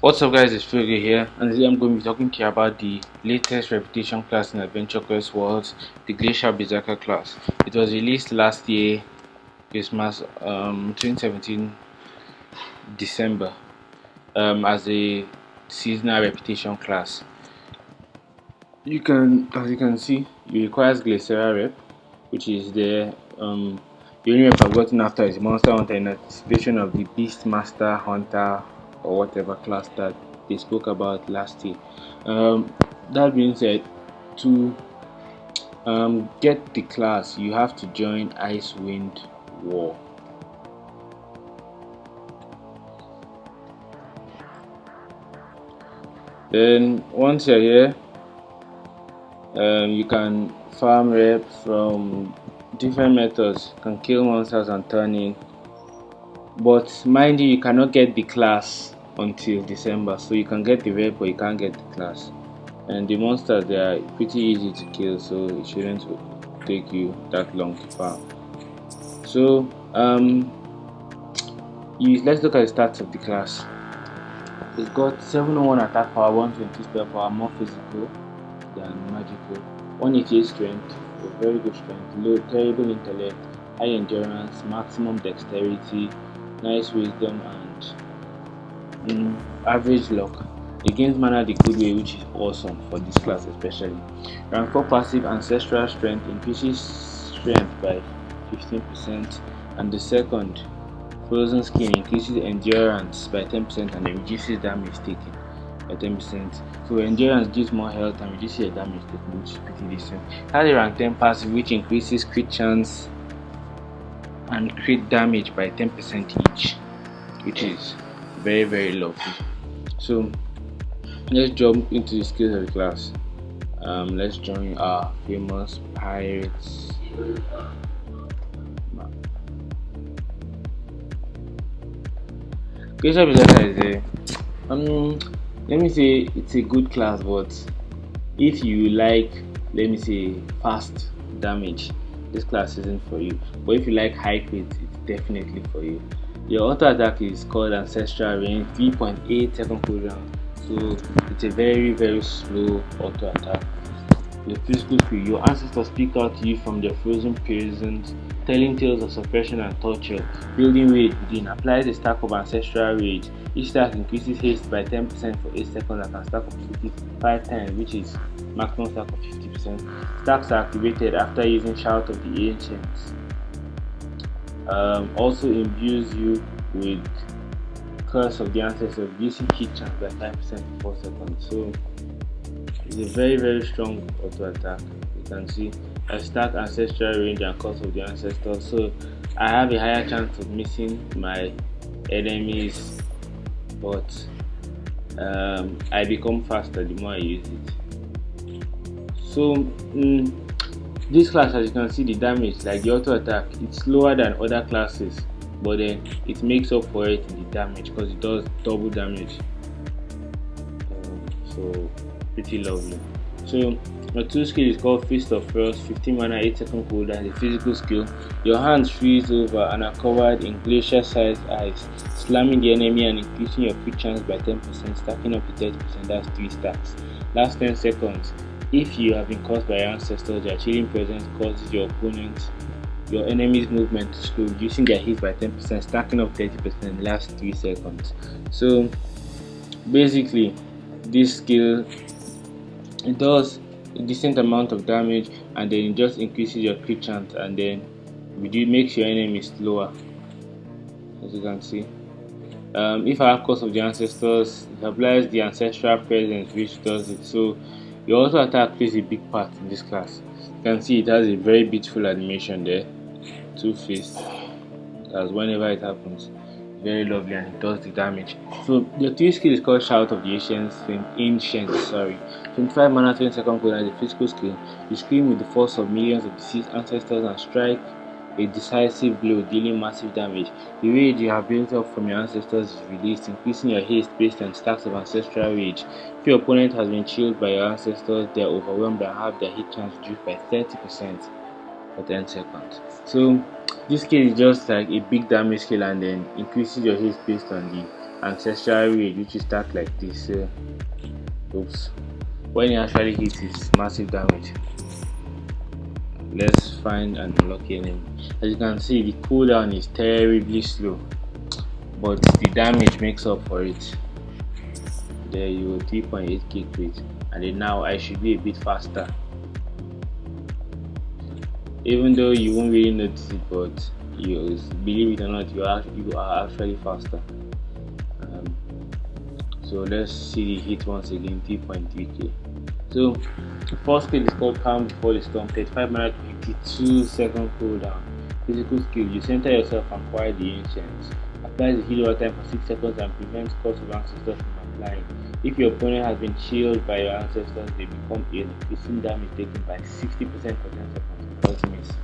What's up guys, it's Fugi here, and today I'm going to be talking to you about the latest reputation class in Adventure Quest Worlds, the Glacial Berserker class. It was released last year, Christmas 2017 December, as a seasonal reputation class. As you can see, it requires Glacial rep, which is there. The only rep I've gotten after is Monster Hunter in anticipation of the Beastmaster Hunter or whatever class that they spoke about last year. That being said, to get the class, you have to join Icewind War. Then once you're here, you can farm rep from different methods. You can kill monsters and turn in, but mind you cannot get the class until December, so you can get the rep but you can't get the class. And the monsters, they are pretty easy to kill, so it shouldn't take you that long to farm. So let's look at the stats of the class. It's got 701 attack power, 120 spell power, more physical than magical, 188 strength, a very good strength, low terrible intellect, high endurance, maximum dexterity, nice wisdom, and average luck. It gains mana the good way, which is awesome for this class especially. Rank 4 passive ancestral strength increases strength by 15%, and the second frozen skin increases endurance by 10% and then reduces damage taken by 10%. So endurance gives more health and reduces your damage taken, which is pretty decent. It has a rank 10 passive which increases crit chance and crit damage by 10% each, which is very lovely. So let's jump into the skills of the class. Let's join our famous pirates. Glacial Berserker is a let me say it's a good class, but if you like, let me say, fast damage, this class isn't for you. But if you like high crit, it's definitely for you. Your auto attack is called Ancestral Range, 3.8 second cooldown, so it's a very slow auto attack. Your physical skill, your ancestors speak out to you from their frozen prisons, telling tales of suppression and torture. Building rage within, applies a stack of ancestral rage. Each stack increases haste by 10% for 8 seconds and can stack up to 55 times, which is maximum stack of 50%. Stacks are activated after using Shout of the Ancients. Also imbues you with Curse of the Ancestors, reducing hit chance by 5% for 4 seconds. So it's a very strong auto attack. You can see I stack ancestral range and Curse of the Ancestors, so I have a higher chance of missing my enemies, but I become faster the more I use it. So this class, as you can see, the damage, like the auto attack, it's lower than other classes, but then it makes up for it in the damage because it does double damage. So pretty lovely. So my 2 skill is called Fist of Frost, 15 mana, 8 second cooldown. The physical skill, your hands freeze over and are covered in glacier sized ice, slamming the enemy and increasing your crit chance by 10%, stacking up to 30%. That's 3 stacks. Last 10 seconds. If you have been caused by your ancestors, their chilling presence causes your enemy's movement to slow, reducing their hit by 10%, stacking up 30%. Last 3 seconds. So basically, this skill, it does a decent amount of damage and then it just increases your crit chance and then makes your enemy slower, as you can see. If I have Curse of the Ancestors, it applies the ancestral presence which does it. So your auto attack plays a big part in this class. You can see it has a very beautiful animation there, 2 fists, as whenever it happens, very lovely, and it does the damage. So your 3 skill is called Shout of the Ancients. 25 mana, 20 second cooldown. The physical skill, you scream with the force of millions of deceased ancestors and strike a decisive blow, dealing massive damage. The rage you have built up from your ancestors is released, increasing your haste based on stacks of ancestral rage. If your opponent has been chilled by your ancestors, they are overwhelmed and have their hit chance reduced by 30% for 10 seconds. So this skill is just like a big damage skill and then increases your haste based on the ancestral rage, which is start like this. Oops. When it actually hits, it's massive damage. Let's find an unlucky enemy. As you can see, the cooldown is terribly slow, but the damage makes up for it. There you go, 3.8k crit, and then now I should be a bit faster. Even though you won't really notice it, but you believe it or not, you are actually faster. So let's see the hit once again, 3.3k. So the first skill is called Calm Before the Storm, 35 mana, 52 second cooldown. Physical skill, you center yourself and quiet the ancients. Applies the heal over time for 6 seconds and prevents curse of ancestors from applying. If your opponent has been shielded by your ancestors, they become ill, increasing damage taken by 60% for 10 seconds. Ultimate.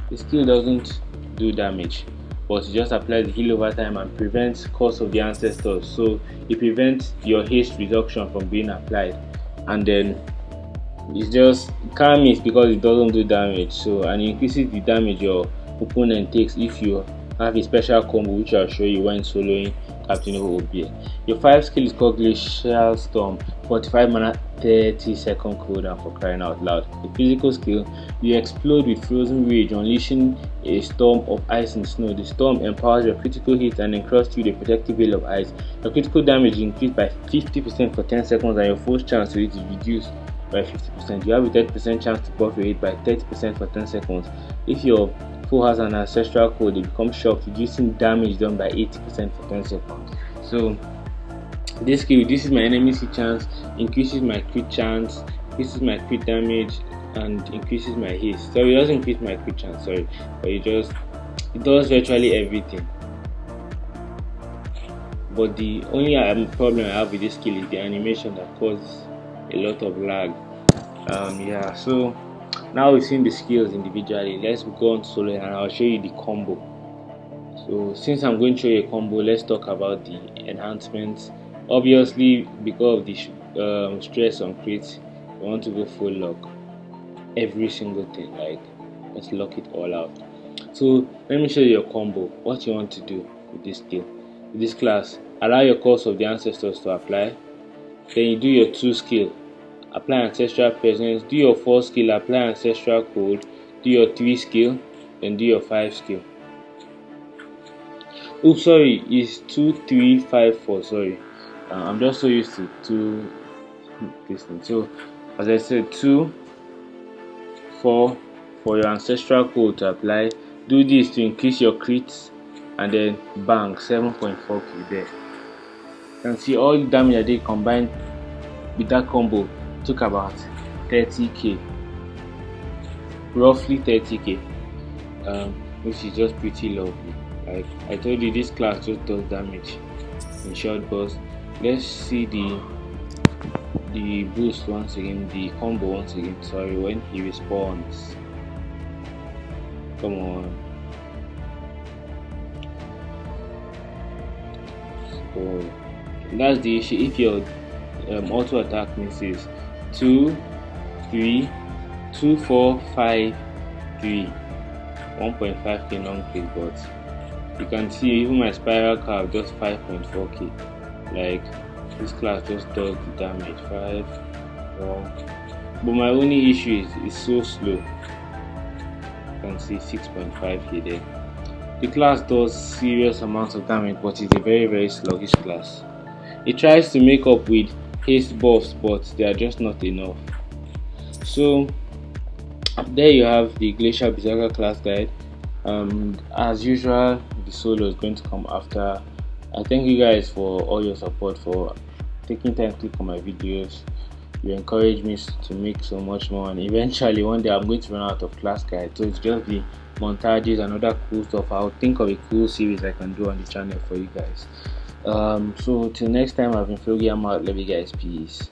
The skill doesn't do damage, but it just applies the heal over time and prevents curse of the ancestors. So it prevents your haste reduction from being applied, and then it's just calm is because it doesn't do damage. So and it increases the damage your opponent takes if you have a special combo, which I'll show you when soloing Captain OBA. Your 5 skill is called Glacial Storm, 45 mana, 30 second cooldown, for crying out loud. The physical skill, you explode with frozen rage, unleashing a storm of ice and snow. The storm empowers your critical hit and encrusts you with a protective veil of ice. Your critical damage is increased by 50% for 10 seconds and your force chance to hit is reduced by 50%. You have a 30% chance to buff your hit by 30% for 10 seconds. If your foe has an ancestral code, they become shocked, reducing damage done by 80% for 10 seconds. So this skill reduces my enemy's hit chance, increases my crit chance, increases my crit damage, and increases my haste. So it doesn't increase my crit chance, sorry, but it does virtually everything. But the only problem I have with this skill is the animation that causes a lot of lag. Yeah, so now we've seen the skills individually, let's go on solo and I'll show you the combo. So since I'm going to show you a combo, let's talk about the enhancements. Obviously, because of the stress on crits, you want to go full lock. Every single thing, like let's lock it all out. So let me show you your combo. What you want to do with this skill, with this class, allow your curse of the ancestors to apply. Then you do your 2 skill, apply ancestral presence. Do your 4 skill, apply ancestral code. Do your 3 skill, then do your 5 skill. Oops, sorry, it's 2, 3, 5, 4. Sorry, I'm just so used to 2 this thing. So as I said, 2, 4 for your ancestral code to apply. Do this to increase your crits, and then bang, 7.4k there. You can see all the damage I did combined with that combo took about 30k, roughly 30k, which is just pretty lovely. Like I told you, this class just does damage in short bursts. Let's see the boost once again, the combo once again, sorry, when he respawns. Come on. So that's the issue. If your auto attack misses, 2, 3, 2, 4, 5, 3, 1.5k non-crit, but you can see even my spiral curve just 5.4k. like this class just does the damage. 5, 4, but my only issue is it's so slow. You can see 6.5k there. The class does serious amounts of damage, but it's a very sluggish class. It tries to make up with haste buffs, but they are just not enough. So there you have the Glacial Berserker class guide. As usual, the solo is going to come after. I thank you guys for all your support, for taking time to click on my videos. You encourage me to make so much more, and eventually one day I'm going to run out of class guides, so it's just the montages and other cool stuff. I'll think of a cool series I can do on the channel for you guys. So till next time, I've been Philgy. I'm out. Love you guys. Peace.